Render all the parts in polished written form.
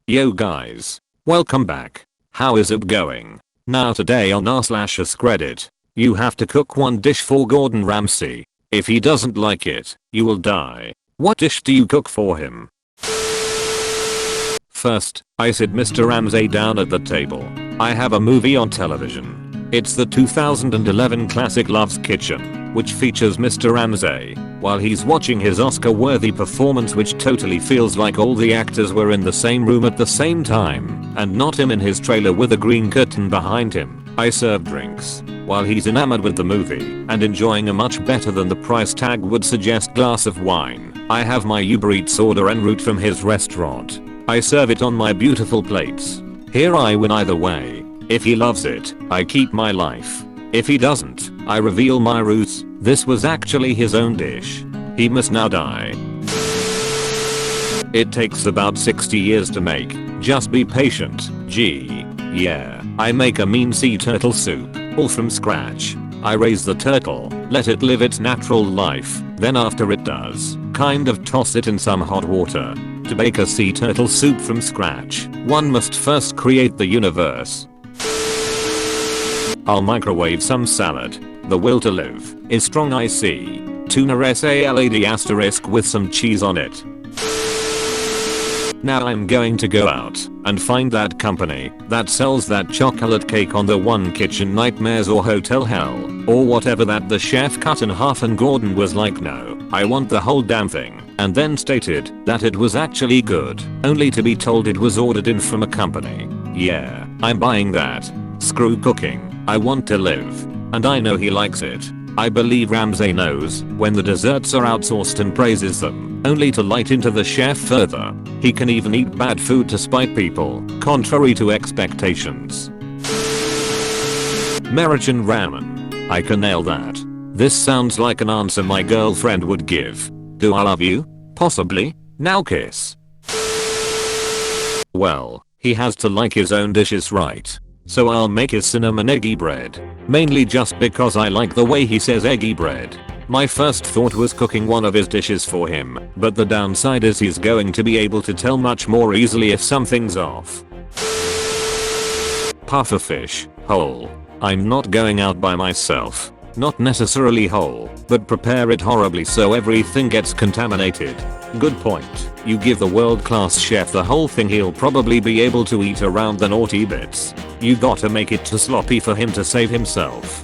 Yo guys, welcome back. How is it going? Now today on r/Askreddit, you have to cook one dish for Gordon Ramsay. If he doesn't like it, you will die. What dish do you cook for him? First, I sit Mr. Ramsay down at the table. I have a movie on television. It's the 2011 classic Love's Kitchen, which features Mr. Ramsay, while he's watching his Oscar-worthy performance, which totally feels like all the actors were in the same room at the same time, and not him in his trailer with a green curtain behind him. I serve drinks, while he's enamored with the movie, and enjoying a much better than the price tag would suggest glass of wine. I have my Uber Eats order en route from his restaurant. I serve it on my beautiful plates. Here I win either way. If he loves it, I keep my life. If he doesn't, I reveal my roots. This was actually his own dish. He must now die. It takes about 60 years to make. Just be patient. Gee. Yeah, I make a mean sea turtle soup, all from scratch. I raise the turtle, let it live its natural life, then after it does, kind of toss it in some hot water. To bake a sea turtle soup from scratch, one must first create the universe. I'll microwave some salad. The will to live is strong, I see. Tuna salad* with some cheese on it. Now I'm going to go out and find that company that sells that chocolate cake on the One Kitchen Nightmares or Hotel Hell, or whatever that the chef cut in half, and Gordon was like, no, I want the whole damn thing, and then stated that it was actually good, only to be told it was ordered in from a company. Yeah, I'm buying that. Screw cooking. I want to live. And I know he likes it. I believe Ramsay knows when the desserts are outsourced and praises them, only to light into the chef further. He can even eat bad food to spite people, contrary to expectations. American ramen. I can nail that. This sounds like an answer my girlfriend would give. Do I love you? Possibly. Now kiss. Well, he has to like his own dishes, right? So I'll make his cinnamon eggy bread. Mainly just because I like the way he says eggy bread. My first thought was cooking one of his dishes for him, but the downside is he's going to be able to tell much more easily if something's off. Puffer fish, whole. I'm not going out by myself. Not necessarily whole, but prepare it horribly so everything gets contaminated. Good point. You give the world-class chef the whole thing, he'll probably be able to eat around the naughty bits. You gotta make it too sloppy for him to save himself.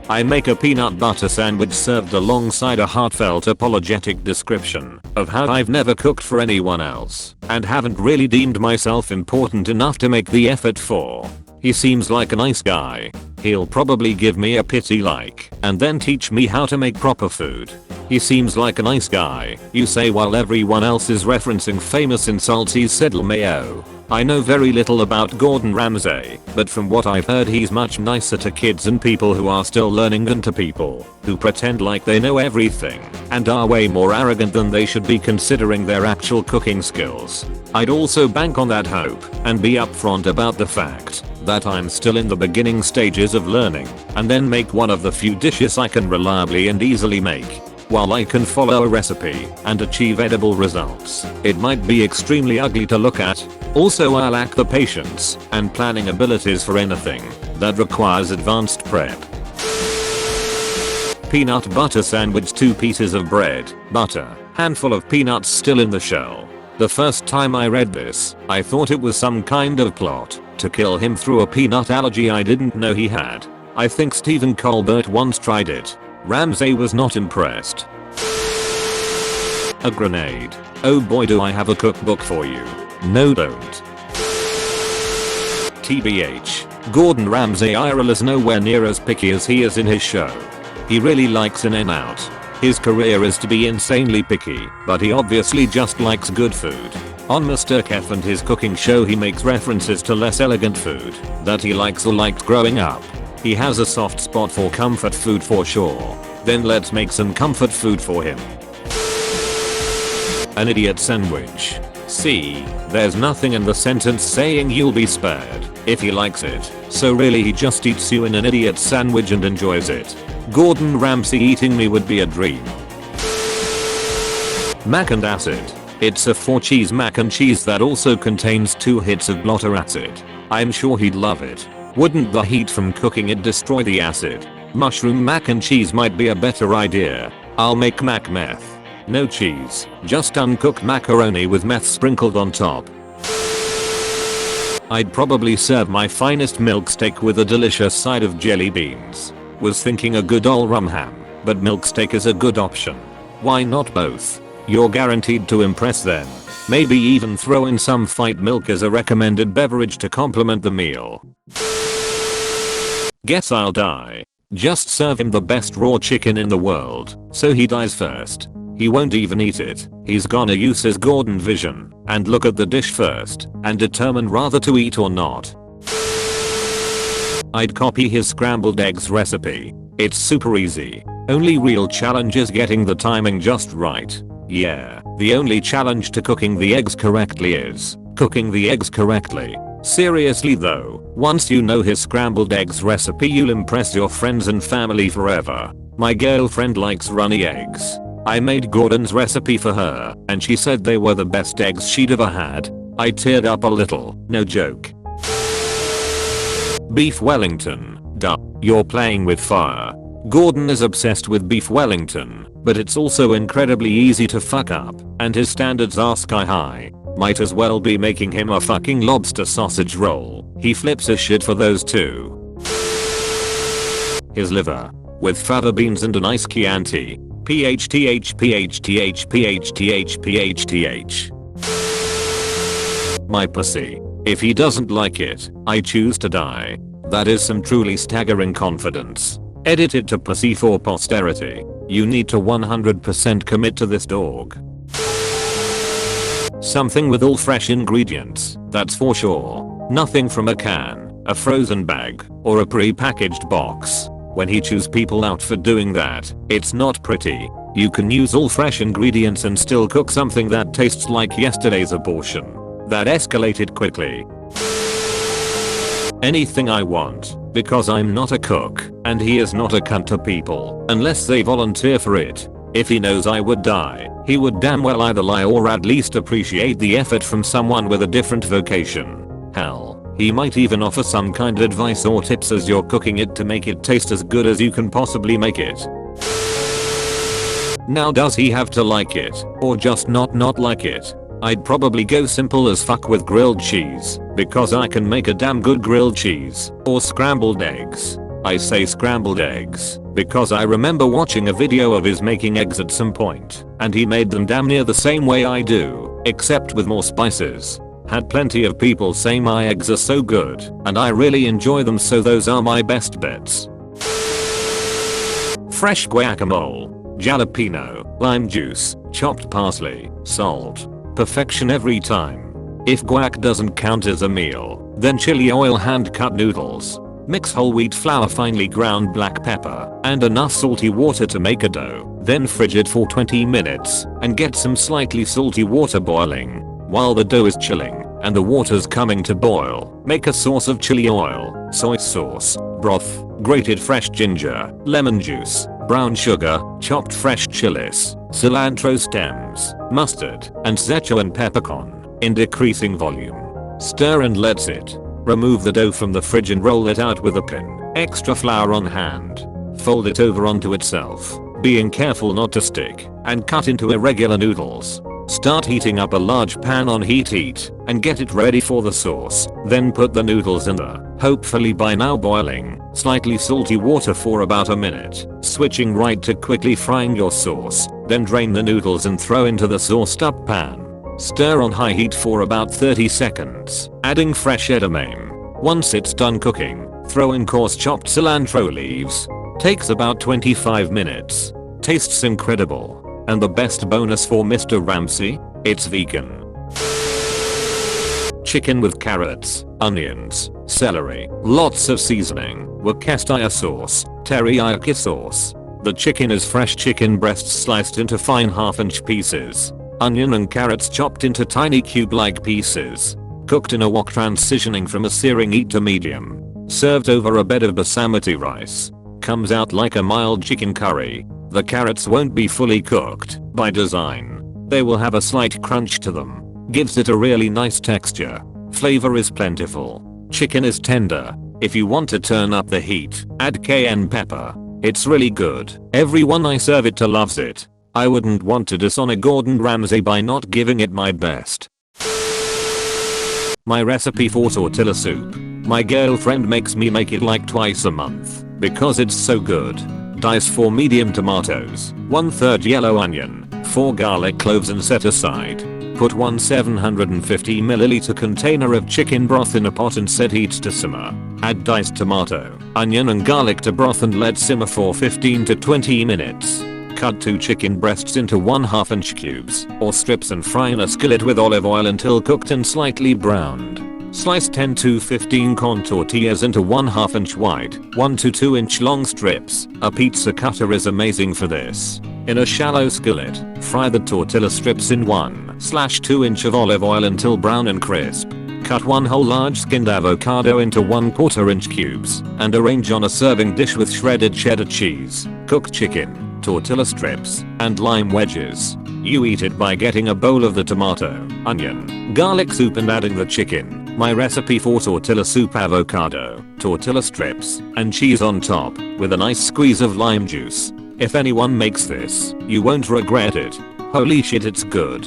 I make a peanut butter sandwich served alongside a heartfelt apologetic description of how I've never cooked for anyone else and haven't really deemed myself important enough to make the effort for. He seems like a nice guy. He'll probably give me a pity like and then teach me how to make proper food. He seems like a nice guy, you say while everyone else is referencing famous insults he said LMAO. I know very little about Gordon Ramsay, but from what I've heard he's much nicer to kids and people who are still learning than to people who pretend like they know everything and are way more arrogant than they should be considering their actual cooking skills. I'd also bank on that hope and be upfront about the fact that I'm still in the beginning stages of learning, and then make one of the few dishes I can reliably and easily make. While I can follow a recipe and achieve edible results, it might be extremely ugly to look at. Also, I lack the patience and planning abilities for anything that requires advanced prep. Peanut butter sandwich, 2 pieces of bread, butter, handful of peanuts still in the shell. The first time I read this, I thought it was some kind of plot to kill him through a peanut allergy I didn't know he had. I think Stephen Colbert once tried it. Ramsay was not impressed. A grenade. Oh boy, do I have a cookbook for you. No, don't. TBH, Gordon Ramsay IRL is nowhere near as picky as he is in his show. He really likes in and out. His career is to be insanely picky, but he obviously just likes good food. On Mr. Kef and his cooking show he makes references to less elegant food that he likes or liked growing up. He has a soft spot for comfort food for sure. Then let's make some comfort food for him. An idiot sandwich. See, there's nothing in the sentence saying you'll be spared if he likes it, so really he just eats you in an idiot sandwich and enjoys it. Gordon Ramsay eating me would be a dream. Mac and acid. It's a 4-cheese mac and cheese that also contains 2 hits of blotter acid. I'm sure he'd love it. Wouldn't the heat from cooking it destroy the acid? Mushroom mac and cheese might be a better idea. I'll make mac meth. No cheese, just uncooked macaroni with meth sprinkled on top. I'd probably serve my finest milk steak with a delicious side of jelly beans. Was thinking a good ol' rum ham, but milk steak is a good option. Why not both? You're guaranteed to impress them. Maybe even throw in some fight milk as a recommended beverage to complement the meal. Guess I'll die. Just serve him the best raw chicken in the world, so he dies first. He won't even eat it. He's gonna use his Gordon vision and look at the dish first and determine whether to eat or not. I'd copy his scrambled eggs recipe. It's super easy. Only real challenge is getting the timing just right. Yeah, the only challenge to cooking the eggs correctly is cooking the eggs correctly. Seriously though, once you know his scrambled eggs recipe you'll impress your friends and family forever. My girlfriend likes runny eggs. I made Gordon's recipe for her and she said they were the best eggs she'd ever had. I teared up a little, no joke. Beef Wellington. Duh, you're playing with fire. Gordon is obsessed with beef Wellington, but it's also incredibly easy to fuck up, and his standards are sky high. Might as well be making him a fucking lobster sausage roll. He flips his shit for those too. His liver. With fava beans and a nice Chianti. PHTH PHTH PHTH PHTH. My pussy. If he doesn't like it, I choose to die. That is some truly staggering confidence. Edit it to pussy for posterity. You need to 100% commit to this dog. Something with all fresh ingredients, that's for sure. Nothing from a can, a frozen bag, or a pre-packaged box. When he chews people out for doing that, it's not pretty. You can use all fresh ingredients and still cook something that tastes like yesterday's abortion. That escalated quickly. Anything I want, because I'm not a cook, and he is not a cunt to people, unless they volunteer for it. If he knows I would die, he would damn well either lie or at least appreciate the effort from someone with a different vocation. Hell, he might even offer some kind of advice or tips as you're cooking it to make it taste as good as you can possibly make it. Now does he have to like it, or just not like it? I'd probably go simple as fuck with grilled cheese, because I can make a damn good grilled cheese, or scrambled eggs. I say scrambled eggs, because I remember watching a video of his making eggs at some point, and he made them damn near the same way I do, except with more spices. Had plenty of people say my eggs are so good, and I really enjoy them, so those are my best bets. Fresh guacamole, jalapeno, lime juice, chopped parsley, salt. Perfection every time. If guac doesn't count as a meal, then chili oil, hand cut noodles. Mix whole wheat flour, finely ground black pepper, and enough salty water to make a dough. Then fridge it for 20 minutes and get some slightly salty water boiling. While the dough is chilling and the water's coming to boil, make a sauce of chili oil, soy sauce, broth, grated fresh ginger, lemon juice, brown sugar, chopped fresh chilies, cilantro stems, mustard, and Szechuan peppercorn, in decreasing volume. Stir and let sit. Remove the dough from the fridge and roll it out with a pin. Extra flour on hand. Fold it over onto itself, being careful not to stick, and cut into irregular noodles. Start heating up a large pan on heat and get it ready for the sauce. Then put the noodles in the, hopefully by now boiling, slightly salty water for about a minute, switching right to quickly frying your sauce. Then drain the noodles and throw into the sauced up pan. Stir on high heat for about 30 seconds, adding fresh edamame. Once it's done cooking, throw in coarse chopped cilantro leaves. Takes about 25 minutes. Tastes incredible. And the best bonus for Mr. Ramsey? It's vegan. Chicken with carrots, onions, celery, lots of seasoning, Worcestershire sauce, teriyaki sauce. The chicken is fresh chicken breasts sliced into fine half-inch pieces. Onion and carrots chopped into tiny cube-like pieces. Cooked in a wok, transitioning from a searing heat to medium. Served over a bed of basmati rice. Comes out like a mild chicken curry. The carrots won't be fully cooked, by design. they will have a slight crunch to them. Gives it a really nice texture. Flavor is plentiful. Chicken is tender. If you want to turn up the heat, add cayenne pepper. It's really good. Everyone I serve it to loves it. I wouldn't want to dishonor Gordon Ramsay by not giving it my best. My recipe for tortilla soup. My girlfriend makes me make it like twice a month because it's so good. Dice 4 medium tomatoes, 1/3 yellow onion, 4 garlic cloves and set aside. Put 1 750 ml container of chicken broth in a pot and set heat to simmer. Add diced tomato, onion and garlic to broth and let simmer for 15 to 20 minutes. Cut 2 chicken breasts into 1/2 inch cubes or strips and fry in a skillet with olive oil until cooked and slightly browned. Slice 10 to 15 corn tortillas into 1/2 inch wide, 1 to 2 inch long strips. A pizza cutter is amazing for this. In a shallow skillet, fry the tortilla strips in 1/2 inch of olive oil until brown and crisp. Cut 1 whole large skinned avocado into 1/4 inch cubes and arrange on a serving dish with shredded cheddar cheese, cooked chicken, tortilla strips, and lime wedges. You eat it by getting a bowl of the tomato, onion, garlic soup and adding the chicken. My recipe for tortilla soup: avocado, tortilla strips, and cheese on top, with a nice squeeze of lime juice. If anyone makes this, you won't regret it. Holy shit, it's good.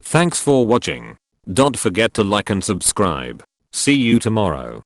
Thanks for watching. Don't forget to like and subscribe. See you tomorrow.